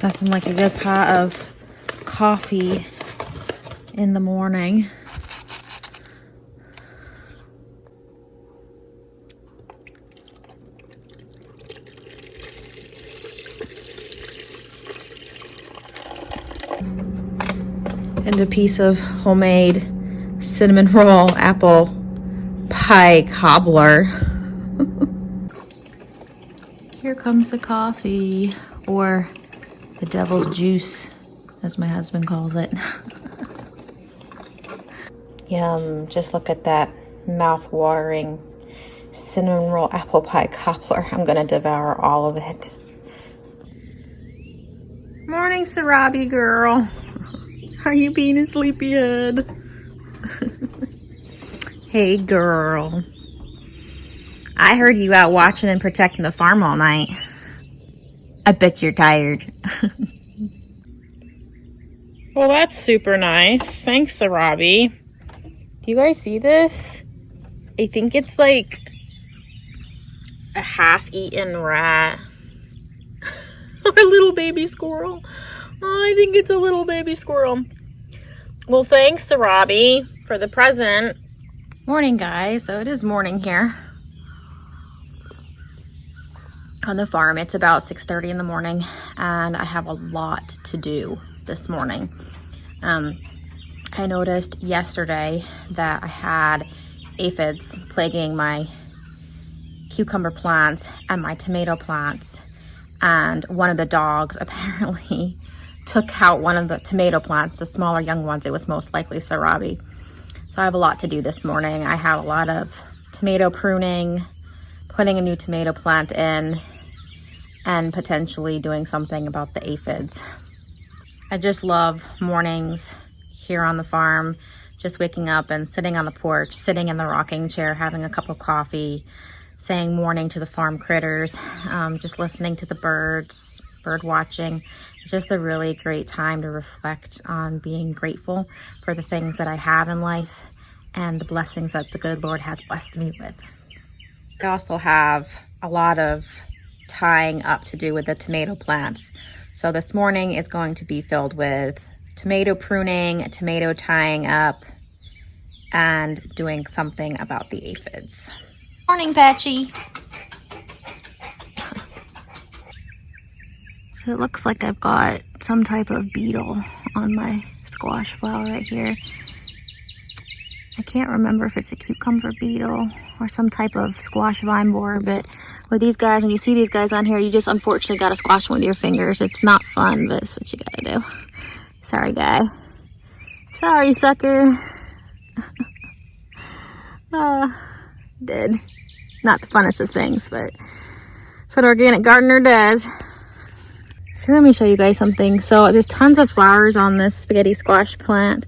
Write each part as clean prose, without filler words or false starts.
Nothing like a good pot of coffee in the morning. And a piece of homemade cinnamon roll apple pie cobbler. Here comes the coffee, or the devil's juice, as my husband calls it. Yum, just look at that mouth-watering cinnamon roll apple pie cobbler. I'm gonna devour all of it. Morning, Sarabi girl. Are you being a sleepyhead? Hey girl. I heard you out watching and protecting the farm all night. I bet you're tired. Well, that's super nice. Thanks, Sarabi. Do you guys see this? I think it's like a half-eaten rat. Or a little baby squirrel. Oh, I think it's a little baby squirrel. Well, thanks, Sarabi, for the present. Morning, guys. So it is morning here on the farm. It's about 6:30 in the morning, and I have a lot to do this morning. I noticed yesterday that I had aphids plaguing my cucumber plants and my tomato plants, and one of the dogs apparently took out one of the tomato plants, the smaller young ones. It was most likely Sarabi. So I have a lot to do this morning. I have a lot of tomato pruning, putting a new tomato plant in, and potentially doing something about the aphids. I just love mornings here on the farm, just waking up and sitting on the porch, sitting in the rocking chair, having a cup of coffee, saying morning to the farm critters, just listening to the birds, bird watching. It's just a really great time to reflect on being grateful for the things that I have in life and the blessings that the good Lord has blessed me with. I also have a lot of tying up to do with the tomato plants. So this morning is going to be filled with tomato pruning, tomato tying up, and doing something about the aphids. Morning, Patchy. So it looks like I've got some type of beetle on my squash flower right here. I can't remember if it's a cucumber beetle or some type of squash vine borer, but with these guys, when you see these guys on here, you just unfortunately gotta squash them with your fingers. It's not fun, but it's what you gotta do. Sorry, guy. Sorry, sucker. Dead. Not the funnest of things, but that's what an organic gardener does. So let me show you guys something. So there's tons of flowers on this spaghetti squash plant.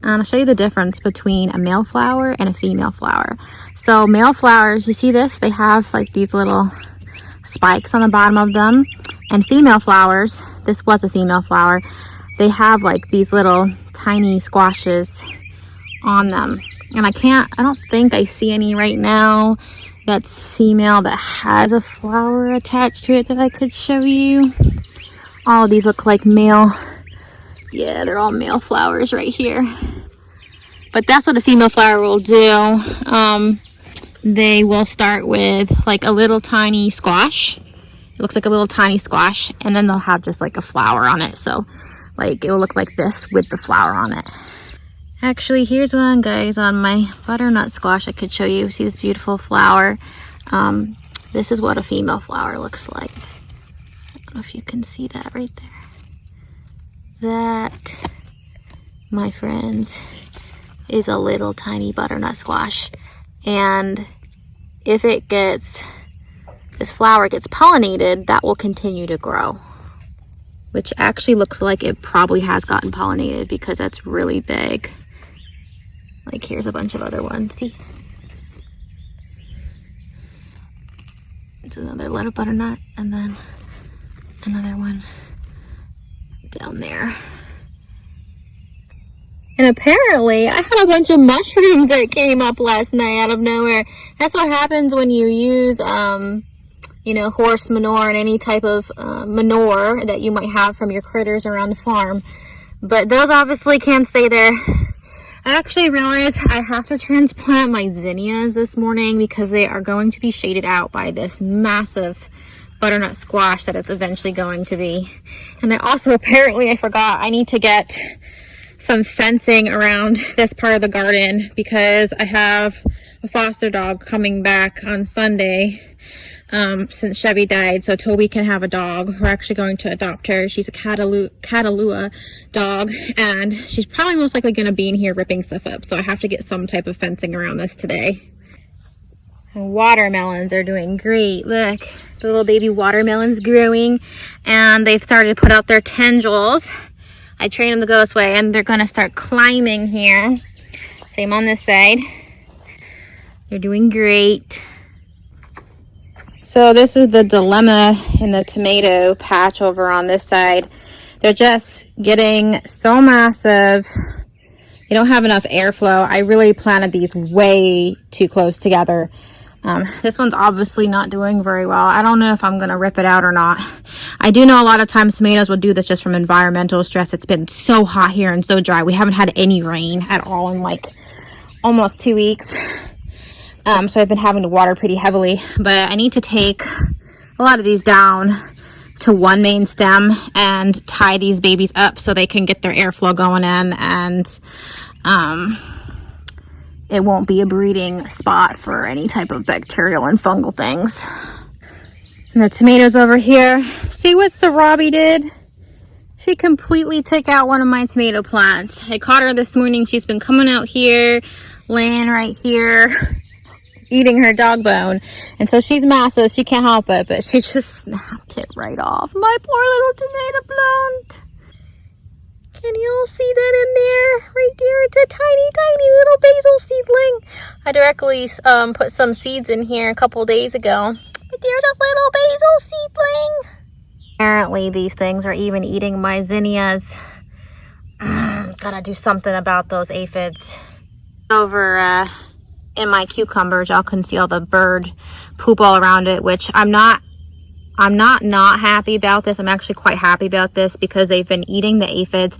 I'll show you the difference between a male flower and a female flower. So male flowers, you see this? They have like these little spikes on the bottom of them. And female flowers, this was a female flower, they have like these little tiny squashes on them. And I don't think I see any right now that's female that has a flower attached to it that I could show you. All of these look like male. Yeah, they're all male flowers right here. But that's what a female flower will do. They will start with like a little tiny squash. It looks like a little tiny squash, and then they'll have just like a flower on it. So like it will look like this with the flower on it. Actually, here's one, guys, on my butternut squash I could show you. See this beautiful flower? This is what a female flower looks like. I don't know if you can see that right there. That, my friends, is a little tiny butternut squash. And if this flower gets pollinated, that will continue to grow. Which actually looks like it probably has gotten pollinated because that's really big. Like here's a bunch of other ones, see? It's another little butternut, and then another one down there. And apparently, I had a bunch of mushrooms that came up last night out of nowhere. That's what happens when you use, you know, horse manure and any type of manure that you might have from your critters around the farm. But those obviously can't stay there. I actually realized I have to transplant my zinnias this morning because they are going to be shaded out by this massive butternut squash that it's eventually going to be. And I also, apparently, I forgot, I need to get some fencing around this part of the garden because I have a foster dog coming back on Sunday since Chevy died, so Toby can have a dog. We're actually going to adopt her. She's a Catalua dog, and she's probably most likely going to be in here ripping stuff up, so I have to get some type of fencing around this today. And watermelons are doing great. Look, the little baby watermelons growing, and they've started to put out their tendrils. I trained them to go this way, and they're going to start climbing here. Same on this side. They're doing great. So this is the dilemma in the tomato patch over on this side. They're just getting so massive. You don't have enough airflow. I really planted these way too close together. This one's obviously not doing very well. I don't know if I'm going to rip it out or not. I do know a lot of times tomatoes will do this just from environmental stress. It's been so hot here and so dry. We haven't had any rain at all in like almost 2 weeks. So I've been having to water pretty heavily. But I need to take a lot of these down to one main stem and tie these babies up so they can get their airflow going in, and it won't be a breeding spot for any type of bacterial and fungal things. And the tomatoes over here, see what Sarabi did? She completely took out one of my tomato plants. I caught her this morning. She's been coming out here, laying right here, eating her dog bone. And so she's massive, she can't help it, but she just snapped it right off. My poor little tomato plant. Can you all see that in there? Right there, it's a tiny, tiny little basil seedling. I directly put some seeds in here a couple days ago. But there's a little basil seedling. Apparently these things are even eating my zinnias. Gotta do something about those aphids. Over in my cucumbers, y'all can see all the bird poop all around it, which I'm not happy about this. I'm actually quite happy about this because they've been eating the aphids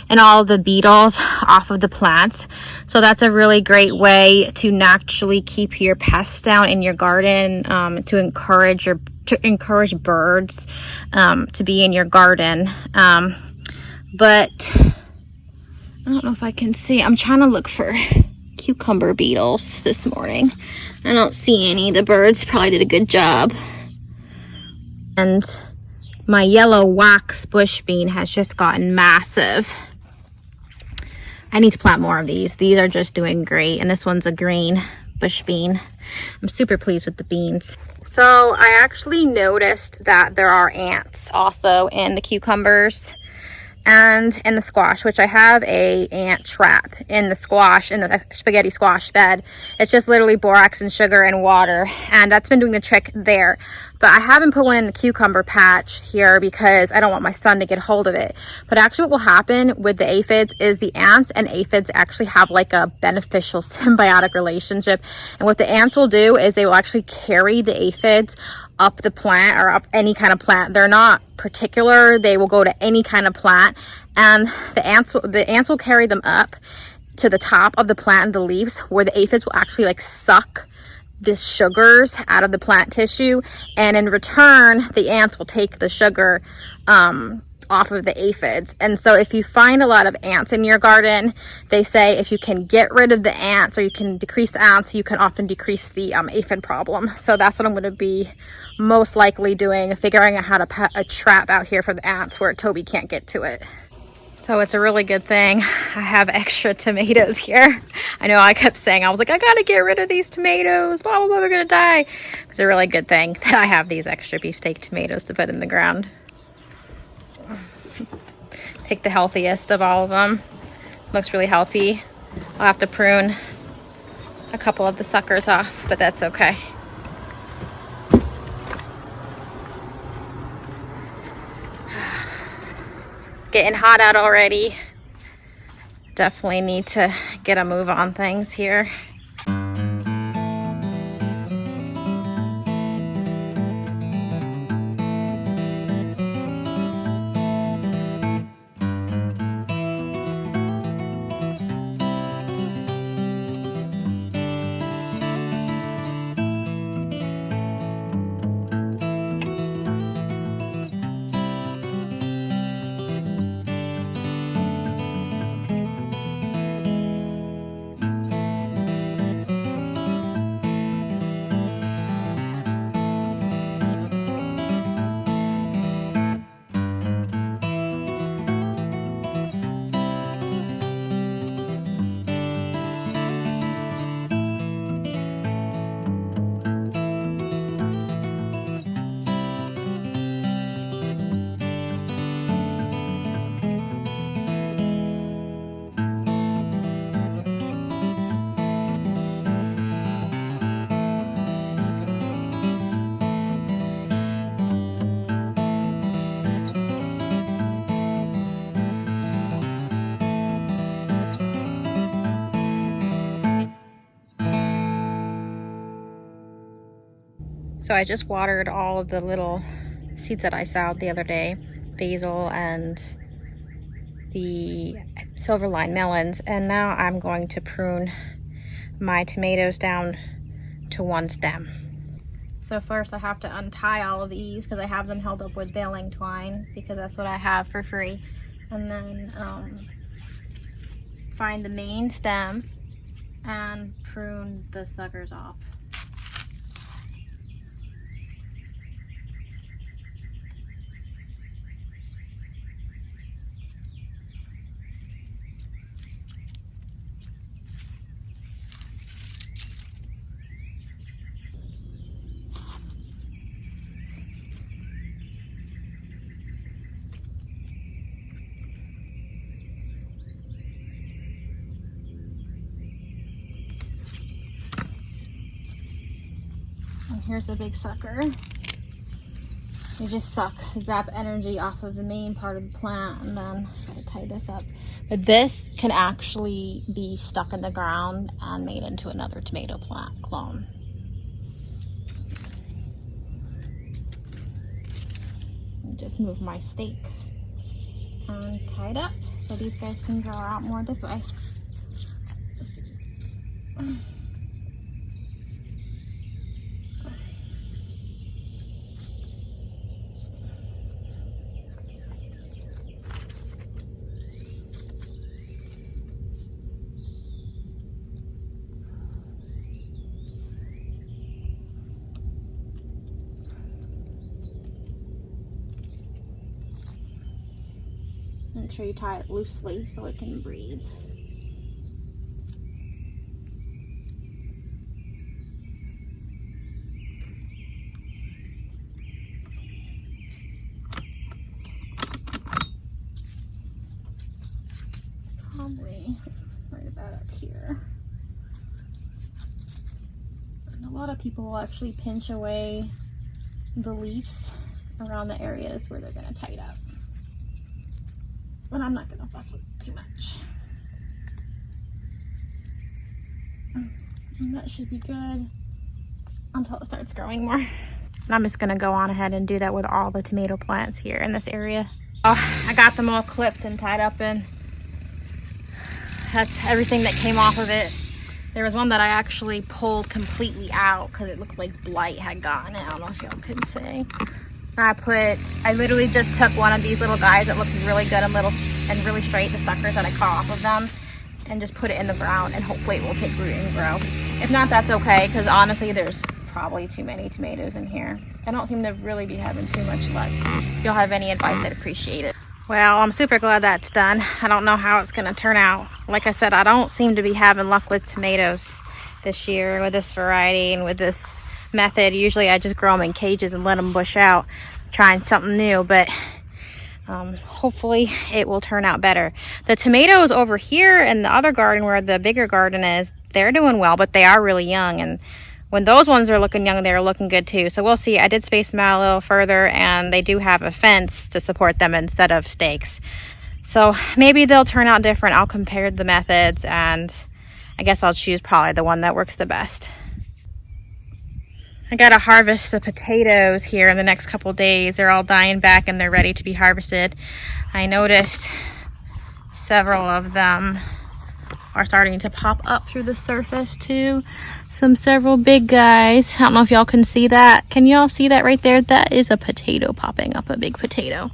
and all the beetles off of the plants. So that's a really great way to naturally keep your pests down in your garden, to encourage birds to be in your garden. But I don't know if I can see. I'm trying to look for cucumber beetles this morning. I don't see any. The birds probably did a good job. And my yellow wax bush bean has just gotten massive. I need to plant more of these. These are just doing great. And this one's a green bush bean. I'm super pleased with the beans. So I actually noticed that there are ants also in the cucumbers and in the squash, which I have a ant trap in the squash, in the spaghetti squash bed. It's just literally borax and sugar and water, and that's been doing the trick there. But I haven't put one in the cucumber patch here because I don't want my son to get hold of it. But actually what will happen with the aphids is the ants and aphids actually have like a beneficial symbiotic relationship. And what the ants will do is they will actually carry the aphids up the plant, or up any kind of plant. They're not particular. They will go to any kind of plant, and the ants will carry them up to the top of the plant and the leaves, where the aphids will actually like suck the sugars out of the plant tissue, and in return the ants will take the sugar off of the aphids. And so if you find a lot of ants in your garden, they say if you can get rid of the ants, or you can decrease the ants, you can often decrease the aphid problem. So that's what I'm going to be most likely doing, figuring out how to put a trap out here for the ants where Toby can't get to it. So it's a really good thing I have extra tomatoes here. I know I kept saying, I was like, I gotta get rid of these tomatoes, blah, blah, blah, they're gonna die. It's a really good thing that I have these extra beefsteak tomatoes to put in the ground. Pick the healthiest of all of them. Looks really healthy. I'll have to prune a couple of the suckers off, but that's okay. Getting hot out already. definitely need to get a move on things here. So I just watered all of the little seeds that I sowed the other day, basil and the silver line melons, and now I'm going to prune my tomatoes down to one stem. So first I have to untie all of these because I have them held up with baling twine because that's what I have for free, and then find the main stem and prune the suckers off. And here's the big sucker. You just zap energy off of the main part of the plant, and then gotta tie this up. But this can actually be stuck in the ground and made into another tomato plant clone. And just move my stake and tie it up so these guys can grow out more this way. Let's see. Make sure you tie it loosely so it can breathe. Probably right about up here. And a lot of people will actually pinch away the leaves around the areas where they're going to tie it up. But I'm not going to fuss with too much. And that should be good until it starts growing more. And I'm just going to go on ahead and do that with all the tomato plants here in this area. Oh, I got them all clipped and tied up, and that's everything that came off of it. There was one that I actually pulled completely out because it looked like blight had gotten it. I don't know if y'all can see. I literally just took one of these little guys that looked really good and really straight, the suckers that I cut off of them, and just put it in the ground, and hopefully it will take root and grow. If not, that's okay, because honestly there's probably too many tomatoes in here. I don't seem to really be having too much luck. If y'all have any advice, I'd appreciate it. Well, I'm super glad that's done. I don't know how it's going to turn out. Like I said, I don't seem to be having luck with tomatoes this year with this variety and with this method. Usually I just grow them in cages and let them bush out, trying something new, but hopefully it will turn out better. The tomatoes over here in the other garden where the bigger garden is, they're doing well, but they are really young, and when those ones are looking young, they're looking good too. So we'll see. I did space them out a little further, and they do have a fence to support them instead of stakes. So maybe they'll turn out different. I'll compare the methods, and I guess I'll choose probably the one that works the best. I gotta harvest the potatoes here in the next couple days. They're all dying back and they're ready to be harvested. I noticed several of them are starting to pop up through the surface too. Several big guys. I don't know if y'all can see that. Can y'all see that right there? That is a potato popping up, a big potato.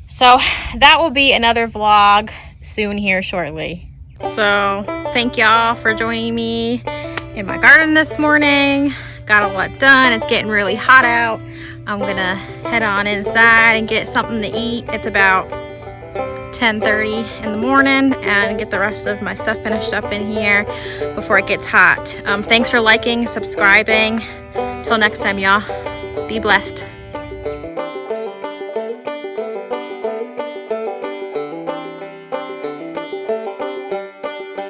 So that will be another vlog soon here shortly. So thank y'all for joining me in my garden this morning. Got a lot done. It's getting really hot out. I'm gonna head on inside and get something to eat. It's about 10:30 in the morning, and get the rest of my stuff finished up in here before it gets hot. Thanks for liking, subscribing. Till next time, y'all. Be blessed.